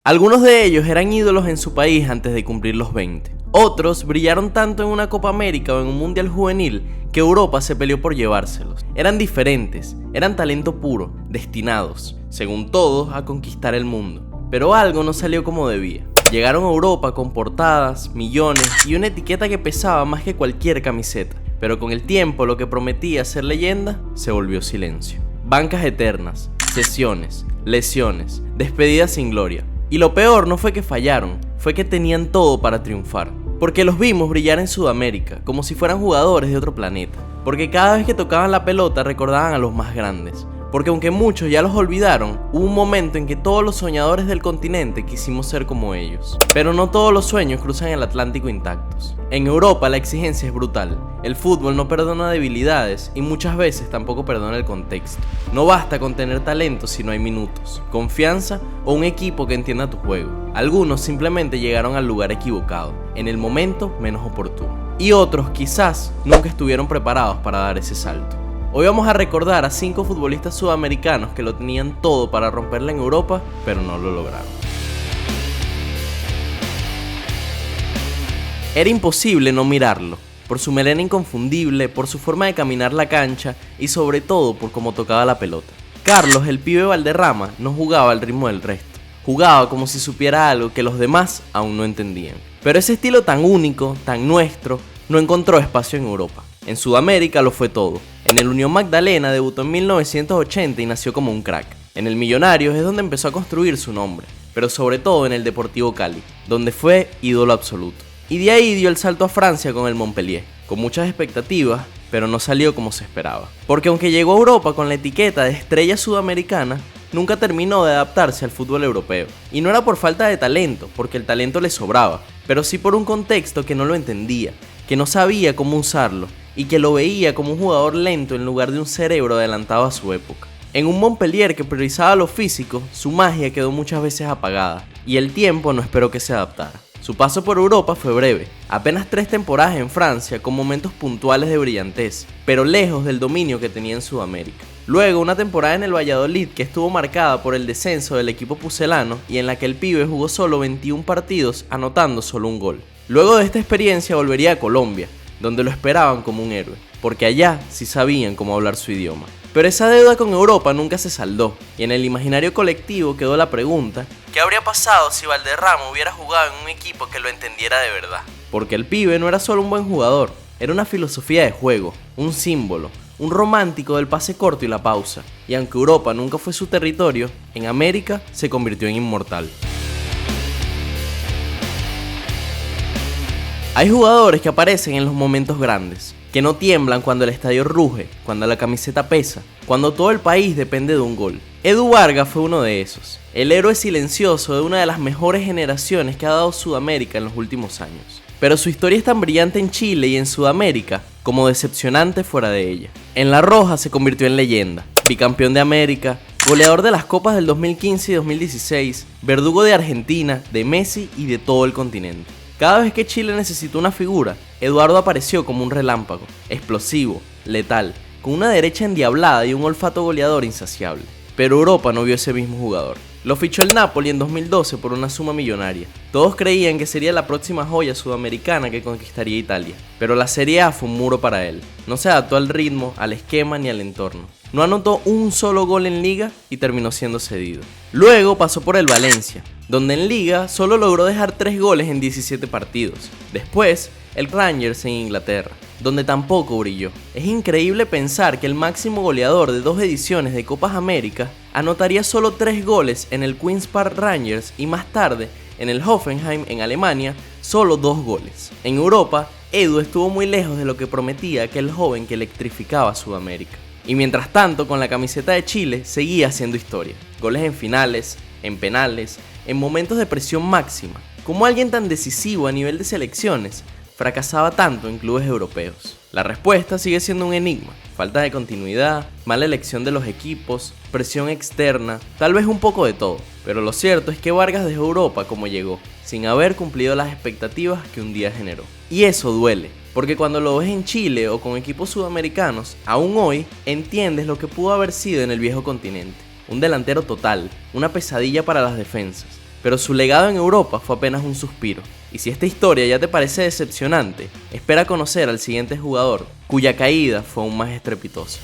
Algunos de ellos eran ídolos en su país antes de cumplir los 20. Otros brillaron tanto en una Copa América o en un Mundial Juvenil que Europa se peleó por llevárselos. Eran diferentes, eran talento puro, destinados, según todos, a conquistar el mundo. Pero algo no salió como debía. Llegaron a Europa con portadas, millones y una etiqueta que pesaba más que cualquier camiseta. Pero con el tiempo lo que prometía ser leyenda se volvió silencio. Bancas eternas, sesiones, lesiones, despedidas sin gloria. Y lo peor no fue que fallaron, fue que tenían todo para triunfar. Porque los vimos brillar en Sudamérica, como si fueran jugadores de otro planeta. Porque cada vez que tocaban la pelota recordaban a los más grandes. Porque aunque muchos ya los olvidaron, hubo un momento en que todos los soñadores del continente quisimos ser como ellos. Pero no todos los sueños cruzan el Atlántico intactos. En Europa la exigencia es brutal. El fútbol no perdona debilidades y muchas veces tampoco perdona el contexto. No basta con tener talento si no hay minutos, confianza o un equipo que entienda tu juego. Algunos simplemente llegaron al lugar equivocado, en el momento menos oportuno. Y otros quizás nunca estuvieron preparados para dar ese salto. Hoy vamos a recordar a 5 futbolistas sudamericanos que lo tenían todo para romperla en Europa, pero no lo lograron. Era imposible no mirarlo, por su melena inconfundible, por su forma de caminar la cancha y sobre todo por cómo tocaba la pelota. Carlos, el pibe Valderrama, no jugaba al ritmo del resto. Jugaba como si supiera algo que los demás aún no entendían. Pero ese estilo tan único, tan nuestro, no encontró espacio en Europa. En Sudamérica lo fue todo. En el Unión Magdalena debutó en 1980 y nació como un crack. En el Millonarios es donde empezó a construir su nombre, pero sobre todo en el Deportivo Cali, donde fue ídolo absoluto. Y de ahí dio el salto a Francia con el Montpellier, con muchas expectativas, pero no salió como se esperaba. Porque aunque llegó a Europa con la etiqueta de estrella sudamericana, nunca terminó de adaptarse al fútbol europeo. Y no era por falta de talento, porque el talento le sobraba, pero sí por un contexto que no lo entendía, que no sabía cómo usarlo, y que lo veía como un jugador lento en lugar de un cerebro adelantado a su época. En un Montpellier que priorizaba lo físico, su magia quedó muchas veces apagada, y el tiempo no esperó que se adaptara. Su paso por Europa fue breve, apenas 3 temporadas en Francia con momentos puntuales de brillantez, pero lejos del dominio que tenía en Sudamérica. Luego una temporada en el Valladolid que estuvo marcada por el descenso del equipo pucelano y en la que el pibe jugó solo 21 partidos anotando solo un gol. Luego de esta experiencia volvería a Colombia, donde lo esperaban como un héroe, porque allá sí sabían cómo hablar su idioma. Pero esa deuda con Europa nunca se saldó, y en el imaginario colectivo quedó la pregunta: ¿qué habría pasado si Valderrama hubiera jugado en un equipo que lo entendiera de verdad? Porque el pibe no era solo un buen jugador, era una filosofía de juego, un símbolo, un romántico del pase corto y la pausa, y aunque Europa nunca fue su territorio, en América se convirtió en inmortal. Hay jugadores que aparecen en los momentos grandes, que no tiemblan cuando el estadio ruge, cuando la camiseta pesa, cuando todo el país depende de un gol. Edu Vargas fue uno de esos, el héroe silencioso de una de las mejores generaciones que ha dado Sudamérica en los últimos años. Pero su historia es tan brillante en Chile y en Sudamérica como decepcionante fuera de ella. En La Roja se convirtió en leyenda, bicampeón de América, goleador de las copas del 2015 y 2016, verdugo de Argentina, de Messi y de todo el continente. Cada vez que Chile necesitó una figura, Eduardo apareció como un relámpago, explosivo, letal, con una derecha endiablada y un olfato goleador insaciable. Pero Europa no vio ese mismo jugador. Lo fichó el Napoli en 2012 por una suma millonaria. Todos creían que sería la próxima joya sudamericana que conquistaría Italia, pero la Serie A fue un muro para él. No se adaptó al ritmo, al esquema ni al entorno. No anotó un solo gol en Liga y terminó siendo cedido. Luego pasó por el Valencia, donde en Liga solo logró dejar 3 goles en 17 partidos. Después, el Rangers en Inglaterra, donde tampoco brilló. Es increíble pensar que el máximo goleador de 2 ediciones de Copas América anotaría solo 3 goles en el Queen's Park Rangers y más tarde, en el Hoffenheim en Alemania, solo 2 goles. En Europa, Edu estuvo muy lejos de lo que prometía aquel joven que electrificaba a Sudamérica. Y mientras tanto, con la camiseta de Chile, seguía haciendo historia. Goles en finales, en penales, en momentos de presión máxima. ¿Cómo alguien tan decisivo a nivel de selecciones fracasaba tanto en clubes europeos? La respuesta sigue siendo un enigma. Falta de continuidad, mala elección de los equipos, presión externa, tal vez un poco de todo. Pero lo cierto es que Vargas dejó Europa como llegó, sin haber cumplido las expectativas que un día generó. Y eso duele, porque cuando lo ves en Chile o con equipos sudamericanos, aún hoy entiendes lo que pudo haber sido en el viejo continente. Un delantero total, una pesadilla para las defensas, pero su legado en Europa fue apenas un suspiro. Y si esta historia ya te parece decepcionante, espera conocer al siguiente jugador, cuya caída fue aún más estrepitosa.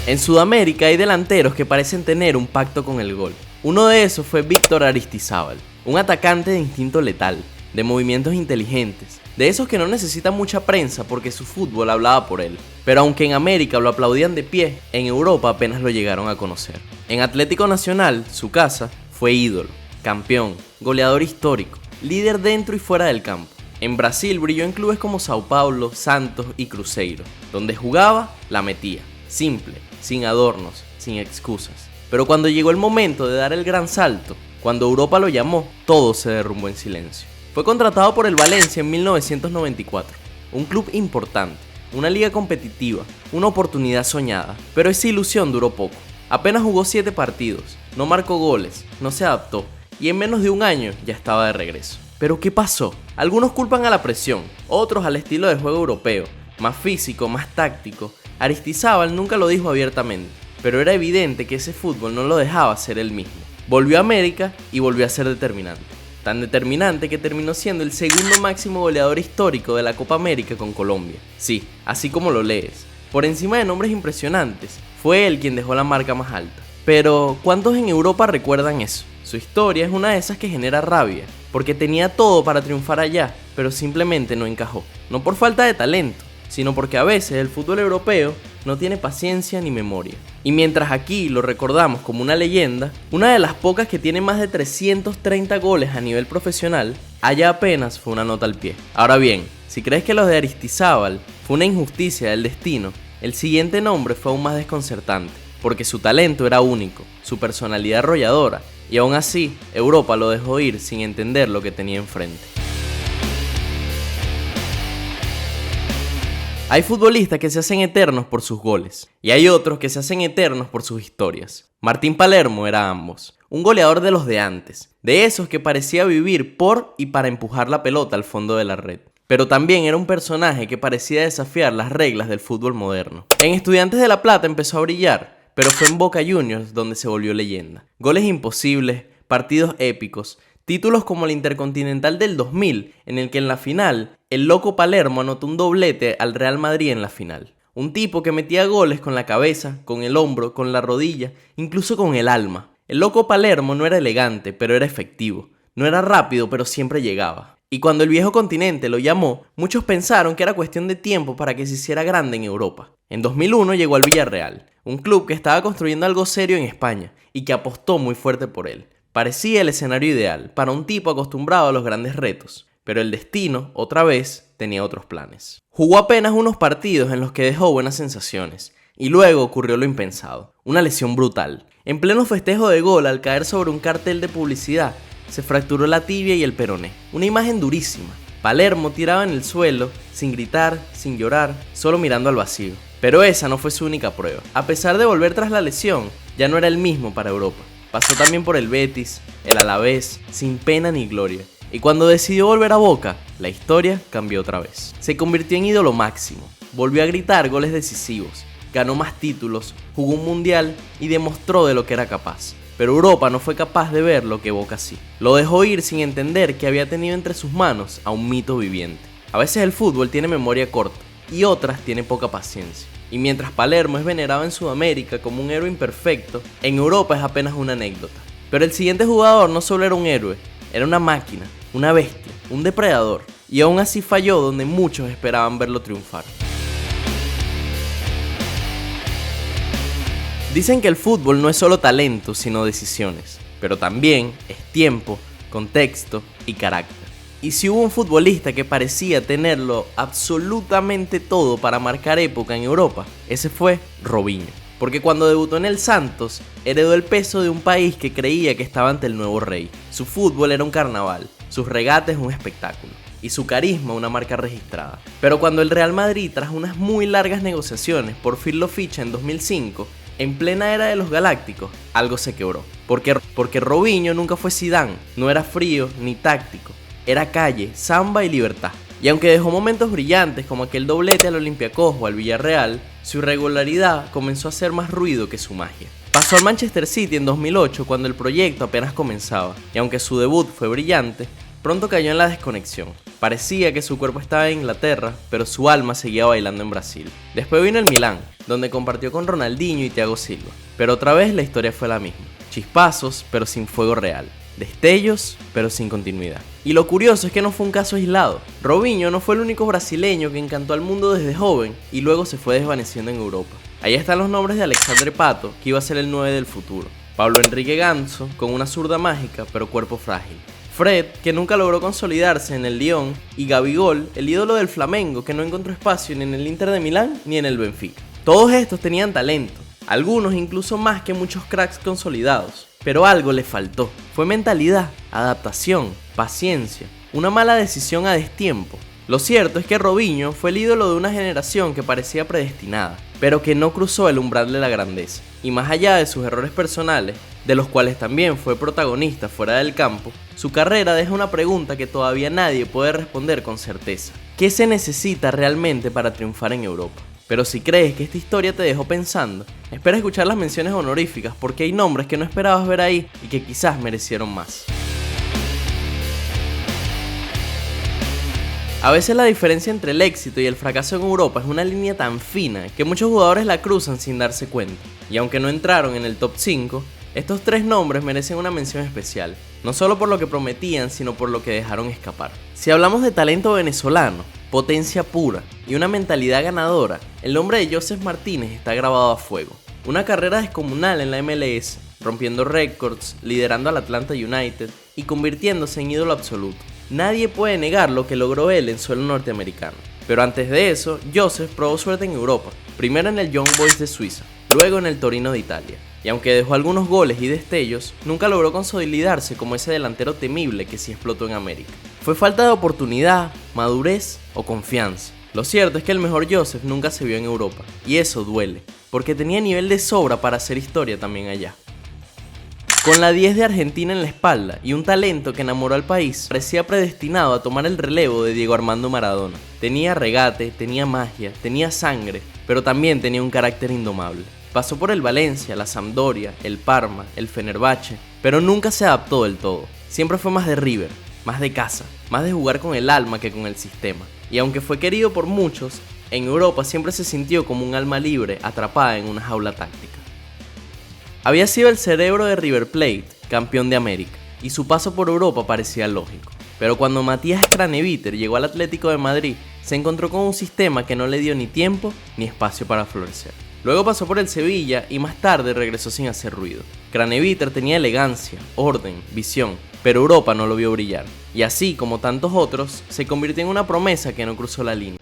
En Sudamérica hay delanteros que parecen tener un pacto con el gol. Uno de esos fue Víctor Aristizábal, un atacante de instinto letal, de movimientos inteligentes, de esos que no necesitan mucha prensa porque su fútbol hablaba por él. Pero aunque en América lo aplaudían de pie, en Europa apenas lo llegaron a conocer. En Atlético Nacional, su casa, fue ídolo, campeón, goleador histórico, líder dentro y fuera del campo. En Brasil brilló en clubes como Sao Paulo, Santos y Cruzeiro. Donde jugaba, la metía. Simple, sin adornos, sin excusas. Pero cuando llegó el momento de dar el gran salto, cuando Europa lo llamó, todo se derrumbó en silencio. Fue contratado por el Valencia en 1994, un club importante, una liga competitiva, una oportunidad soñada, pero esa ilusión duró poco. Apenas jugó 7 partidos, no marcó goles, no se adaptó y en menos de un año ya estaba de regreso. ¿Pero qué pasó? Algunos culpan a la presión, otros al estilo de juego europeo, más físico, más táctico. Aristizábal nunca lo dijo abiertamente, pero era evidente que ese fútbol no lo dejaba ser él mismo. Volvió a América y volvió a ser determinante. Tan determinante que terminó siendo el segundo máximo goleador histórico de la Copa América con Colombia. Sí, así como lo lees. Por encima de nombres impresionantes, fue él quien dejó la marca más alta. Pero, ¿cuántos en Europa recuerdan eso? Su historia es una de esas que genera rabia, porque tenía todo para triunfar allá, pero simplemente no encajó. No por falta de talento, sino porque a veces el fútbol europeo no tiene paciencia ni memoria. Y mientras aquí lo recordamos como una leyenda, una de las pocas que tiene más de 330 goles a nivel profesional, allá apenas fue una nota al pie. Ahora bien, si crees que los de Aristizábal fue una injusticia del destino, el siguiente nombre fue aún más desconcertante, porque su talento era único, su personalidad arrolladora, y aún así Europa lo dejó ir sin entender lo que tenía enfrente. Hay futbolistas que se hacen eternos por sus goles, y hay otros que se hacen eternos por sus historias. Martín Palermo era ambos, un goleador de los de antes, de esos que parecía vivir por y para empujar la pelota al fondo de la red. Pero también era un personaje que parecía desafiar las reglas del fútbol moderno. En Estudiantes de La Plata empezó a brillar, pero fue en Boca Juniors donde se volvió leyenda. Goles imposibles, partidos épicos, títulos como el Intercontinental del 2000, en el que en la final, el loco Palermo anotó un doblete al Real Madrid en la final. Un tipo que metía goles con la cabeza, con el hombro, con la rodilla, incluso con el alma. El loco Palermo no era elegante, pero era efectivo. No era rápido, pero siempre llegaba. Y cuando el viejo continente lo llamó, muchos pensaron que era cuestión de tiempo para que se hiciera grande en Europa. En 2001 llegó al Villarreal, un club que estaba construyendo algo serio en España y que apostó muy fuerte por él. Parecía el escenario ideal para un tipo acostumbrado a los grandes retos, pero el destino, otra vez, tenía otros planes. Jugó apenas unos partidos en los que dejó buenas sensaciones, y luego ocurrió lo impensado, una lesión brutal. En pleno festejo de gol, al caer sobre un cartel de publicidad, se fracturó la tibia y el peroné. Una imagen durísima. Palermo tiraba en el suelo, sin gritar, sin llorar, solo mirando al vacío. Pero esa no fue su única prueba. A pesar de volver tras la lesión, ya no era el mismo para Europa. Pasó también por el Betis, el Alavés, sin pena ni gloria. Y cuando decidió volver a Boca, la historia cambió otra vez. Se convirtió en ídolo máximo, volvió a gritar goles decisivos, ganó más títulos, jugó un mundial y demostró de lo que era capaz. Pero Europa no fue capaz de ver lo que Boca sí. Lo dejó ir sin entender que había tenido entre sus manos a un mito viviente. A veces el fútbol tiene memoria corta y otras tiene poca paciencia. Y mientras Palermo es venerado en Sudamérica como un héroe imperfecto, en Europa es apenas una anécdota. Pero el siguiente jugador no solo era un héroe, era una máquina, una bestia, un depredador, y aún así falló donde muchos esperaban verlo triunfar. Dicen que el fútbol no es solo talento, sino decisiones, pero también es tiempo, contexto y carácter. Y si hubo un futbolista que parecía tenerlo absolutamente todo para marcar época en Europa, ese fue Robinho. Porque cuando debutó en el Santos, heredó el peso de un país que creía que estaba ante el nuevo rey. Su fútbol era un carnaval, sus regates un espectáculo, y su carisma una marca registrada. Pero cuando el Real Madrid, tras unas muy largas negociaciones, por fin lo ficha en 2005, en plena era de los galácticos, algo se quebró. Porque Robinho nunca fue Zidane, no era frío ni táctico. Era calle, samba y libertad. Y aunque dejó momentos brillantes como aquel doblete al Olympiacos o al Villarreal, su irregularidad comenzó a hacer más ruido que su magia. Pasó al Manchester City en 2008 cuando el proyecto apenas comenzaba, y aunque su debut fue brillante, pronto cayó en la desconexión. Parecía que su cuerpo estaba en Inglaterra, pero su alma seguía bailando en Brasil. Después vino el Milán, donde compartió con Ronaldinho y Thiago Silva. Pero otra vez la historia fue la misma. Chispazos, pero sin fuego real. Destellos, pero sin continuidad. Y lo curioso es que no fue un caso aislado. Robinho no fue el único brasileño que encantó al mundo desde joven y luego se fue desvaneciendo en Europa. Ahí están los nombres de Alexandre Pato, que iba a ser el 9 del futuro. Pablo Enrique Ganso, con una zurda mágica, pero cuerpo frágil. Fred, que nunca logró consolidarse en el Lyon, y Gabigol, el ídolo del Flamengo, que no encontró espacio ni en el Inter de Milán ni en el Benfica. Todos estos tenían talento, algunos incluso más que muchos cracks consolidados, pero algo les faltó. Fue mentalidad, adaptación, paciencia, una mala decisión a destiempo. Lo cierto es que Robinho fue el ídolo de una generación que parecía predestinada, pero que no cruzó el umbral de la grandeza. Y más allá de sus errores personales, de los cuales también fue protagonista fuera del campo, su carrera deja una pregunta que todavía nadie puede responder con certeza. ¿Qué se necesita realmente para triunfar en Europa? Pero si crees que esta historia te dejó pensando, espera escuchar las menciones honoríficas porque hay nombres que no esperabas ver ahí y que quizás merecieron más. A veces la diferencia entre el éxito y el fracaso en Europa es una línea tan fina que muchos jugadores la cruzan sin darse cuenta. Y aunque no entraron en el top 5, estos tres nombres merecen una mención especial, no solo por lo que prometían, sino por lo que dejaron escapar. Si hablamos de talento venezolano, potencia pura y una mentalidad ganadora, el nombre de Joseph Martínez está grabado a fuego. Una carrera descomunal en la MLS, rompiendo récords, liderando al Atlanta United y convirtiéndose en ídolo absoluto. Nadie puede negar lo que logró él en suelo norteamericano. Pero antes de eso, Joseph probó suerte en Europa, primero en el Young Boys de Suiza, luego en el Torino de Italia. Y aunque dejó algunos goles y destellos, nunca logró consolidarse como ese delantero temible que sí explotó en América. ¿Fue falta de oportunidad, madurez o confianza? Lo cierto es que el mejor Joseph nunca se vio en Europa, y eso duele, porque tenía nivel de sobra para hacer historia también allá. Con la 10 de Argentina en la espalda y un talento que enamoró al país, parecía predestinado a tomar el relevo de Diego Armando Maradona. Tenía regate, tenía magia, tenía sangre, pero también tenía un carácter indomable. Pasó por el Valencia, la Sampdoria, el Parma, el Fenerbahce, pero nunca se adaptó del todo. Siempre fue más de River, más de casa, más de jugar con el alma que con el sistema. Y aunque fue querido por muchos, en Europa siempre se sintió como un alma libre atrapada en una jaula táctica. Había sido el cerebro de River Plate, campeón de América, y su paso por Europa parecía lógico. Pero cuando Matías Craneviter llegó al Atlético de Madrid, se encontró con un sistema que no le dio ni tiempo ni espacio para florecer. Luego pasó por el Sevilla y más tarde regresó sin hacer ruido. Craneviter tenía elegancia, orden, visión, pero Europa no lo vio brillar. Y así, como tantos otros, se convirtió en una promesa que no cruzó la línea.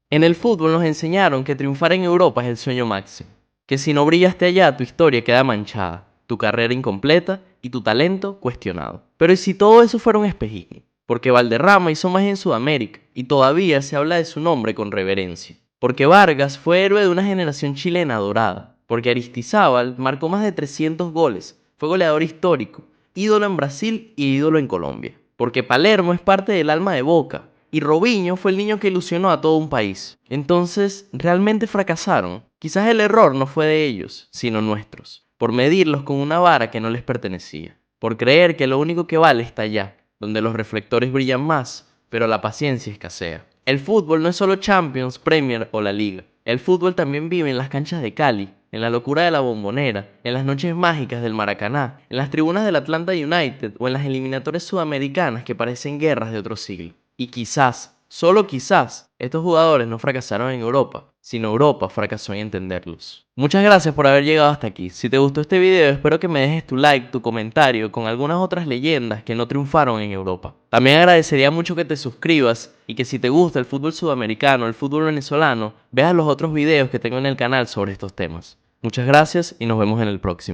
En el fútbol nos enseñaron que triunfar en Europa es el sueño máximo. Que si no brillaste allá, tu historia queda manchada, tu carrera incompleta y tu talento cuestionado. Pero ¿y si todo eso fuera un espejismo? Porque Valderrama hizo magia en Sudamérica y todavía se habla de su nombre con reverencia. Porque Vargas fue héroe de una generación chilena dorada. Porque Aristizábal marcó más de 300 goles, fue goleador histórico, ídolo en Brasil y ídolo en Colombia. Porque Palermo es parte del alma de Boca. Y Robinho fue el niño que ilusionó a todo un país. Entonces, ¿realmente fracasaron? Quizás el error no fue de ellos, sino nuestros, por medirlos con una vara que no les pertenecía, por creer que lo único que vale está allá, donde los reflectores brillan más, pero la paciencia escasea. El fútbol no es solo Champions, Premier o la Liga. El fútbol también vive en las canchas de Cali, en la locura de la Bombonera, en las noches mágicas del Maracaná, en las tribunas del Atlanta United o en las eliminatorias sudamericanas que parecen guerras de otro siglo. Y quizás, solo quizás, estos jugadores no fracasaron en Europa, sino Europa fracasó en entenderlos. Muchas gracias por haber llegado hasta aquí. Si te gustó este video, espero que me dejes tu like, tu comentario con algunas otras leyendas que no triunfaron en Europa. También agradecería mucho que te suscribas y que si te gusta el fútbol sudamericano, el fútbol venezolano, veas los otros videos que tengo en el canal sobre estos temas. Muchas gracias y nos vemos en el próximo.